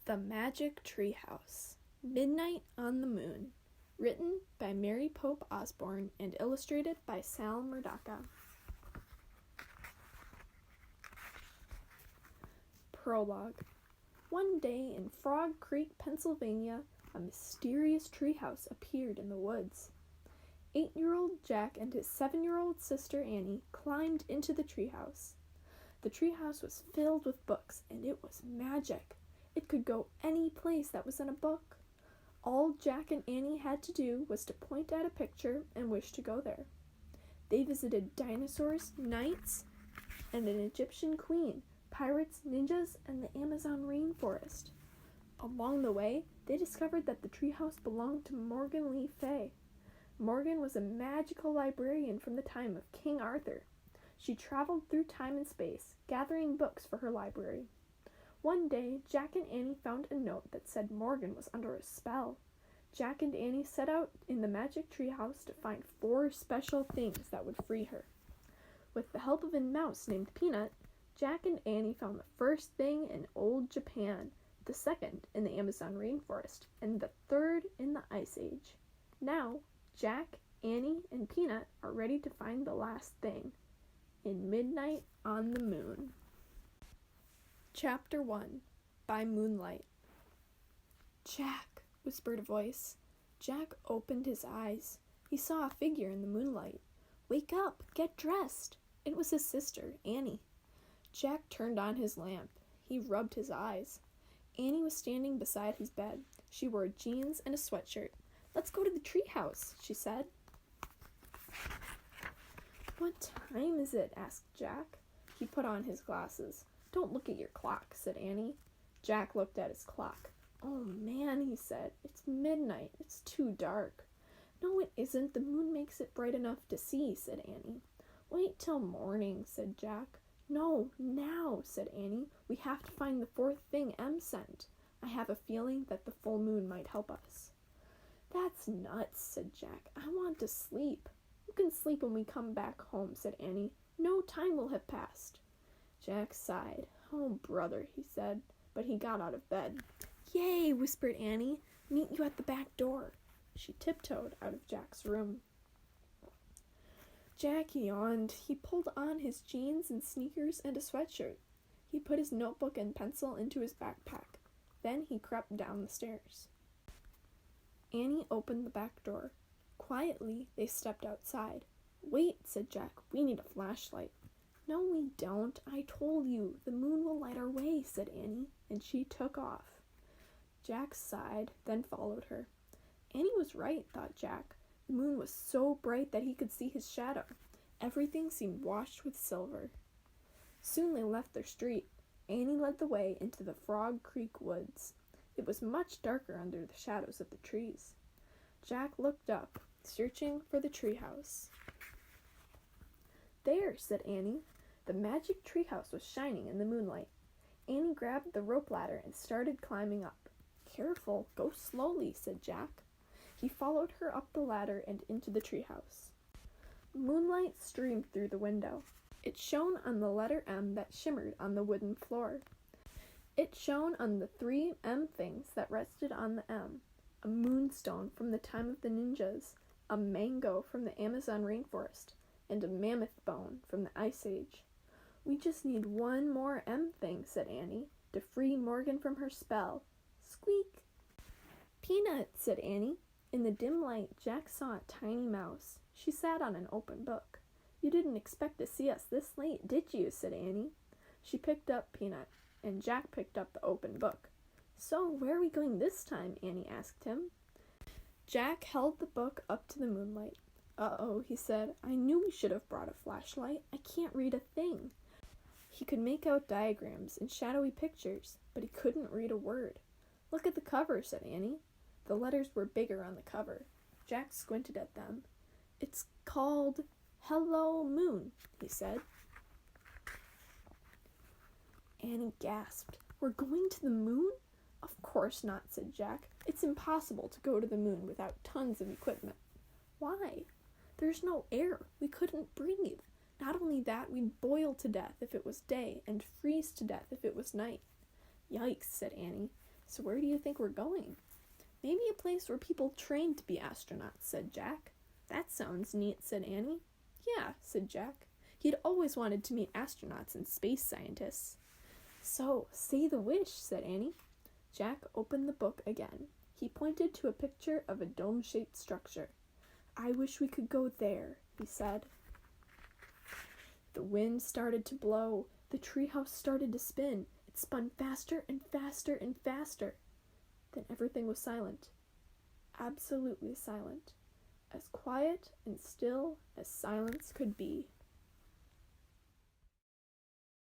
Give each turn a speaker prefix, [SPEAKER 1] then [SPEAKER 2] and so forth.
[SPEAKER 1] The Magic Treehouse, Midnight on the Moon, written by Mary Pope Osborne and illustrated by Sal Murdaka. Prologue. One day in Frog Creek, Pennsylvania, a mysterious treehouse appeared in the woods. 8-year-old Jack and his 7-year-old sister Annie climbed into the treehouse. The treehouse was filled with books, and it was magic. It could go any place that was in a book. All Jack and Annie had to do was to point at a picture and wish to go there. They visited dinosaurs, knights, and an Egyptian queen, pirates, ninjas, and the Amazon rainforest. Along the way, they discovered that the treehouse belonged to Morgan Le Fay. Morgan was a magical librarian from the time of King Arthur. She traveled through time and space, gathering books for her library. One day, Jack and Annie found a note that said Morgan was under a spell. Jack and Annie set out in the magic treehouse to find 4 special things that would free her. With the help of a mouse named Peanut, Jack and Annie found the first thing in old Japan, the second in the Amazon rainforest, and the third in the Ice Age. Now, Jack, Annie, and Peanut are ready to find the last thing in Midnight on the Moon. Chapter 1. By Moonlight. "Jack," whispered a voice. Jack opened his eyes. He saw a figure in the moonlight. "Wake up! Get dressed!" It was his sister, Annie. Jack turned on his lamp. He rubbed his eyes. Annie was standing beside his bed. She wore jeans and a sweatshirt. "Let's go to the treehouse," she said. "What time is it?" asked Jack. He put on his glasses. "Don't look at your clock," said Annie. Jack looked at his clock. "Oh man," he said, "it's midnight. It's too dark." "No, it isn't. The moon makes it bright enough to see," said Annie. "Wait till morning," said Jack. "No, now," said Annie. "We have to find the 4th thing Em sent. I have a feeling that the full moon might help us." "That's nuts," said Jack. "I want to sleep." "You can sleep when we come back home," said Annie. "No time will have passed." Jack sighed. "Oh, brother," he said, but he got out of bed. "Yay," whispered Annie. "Meet you at the back door." She tiptoed out of Jack's room. Jack yawned. He pulled on his jeans and sneakers and a sweatshirt. He put his notebook and pencil into his backpack. Then he crept down the stairs. Annie opened the back door. Quietly, they stepped outside. "Wait," said Jack. "We need a flashlight." "No, we don't. I told you. The moon will light our way," said Annie, and she took off. Jack sighed, then followed her. Annie was right, thought Jack. The moon was so bright that he could see his shadow. Everything seemed washed with silver. Soon they left their street. Annie led the way into the Frog Creek woods. It was much darker under the shadows of the trees. Jack looked up, searching for the treehouse. "There," said Annie. The magic treehouse was shining in the moonlight. Annie grabbed the rope ladder and started climbing up. "Careful, go slowly," said Jack. He followed her up the ladder and into the treehouse. Moonlight streamed through the window. It shone on the letter M that shimmered on the wooden floor. It shone on the 3 M things that rested on the M. A moonstone from the time of the ninjas, a mango from the Amazon rainforest, and a mammoth bone from the Ice Age. "We just need 1 more M thing," said Annie, "to free Morgan from her spell." Squeak! "Peanut," said Annie. In the dim light, Jack saw a tiny mouse. She sat on an open book. "You didn't expect to see us this late, did you?" said Annie. She picked up Peanut, and Jack picked up the open book. "So, where are we going this time?" Annie asked him. Jack held the book up to the moonlight. "Uh-oh," he said. "I knew we should have brought a flashlight. I can't read a thing." He could make out diagrams and shadowy pictures, but he couldn't read a word. "Look at the cover," said Annie. The letters were bigger on the cover. Jack squinted at them. "It's called Hello Moon," he said. Annie gasped. "We're going to the moon?" "Of course not," said Jack. "It's impossible to go to the moon without tons of equipment." "Why?" "There's no air. We couldn't breathe. Not only that, we'd boil to death if it was day and freeze to death if it was night." "Yikes," said Annie. So where do you think we're going? Maybe a place where people train to be astronauts, said Jack. That sounds neat, said Annie. Yeah, said Jack. He'd always wanted to meet astronauts and space scientists. So, say the wish, said Annie. Jack opened the book again. He pointed to a picture of a dome-shaped structure. I wish we could go there, he said. The wind started to blow. The treehouse started to spin. It spun faster and faster and faster. Then everything was silent. Absolutely silent. As quiet and still as silence could be.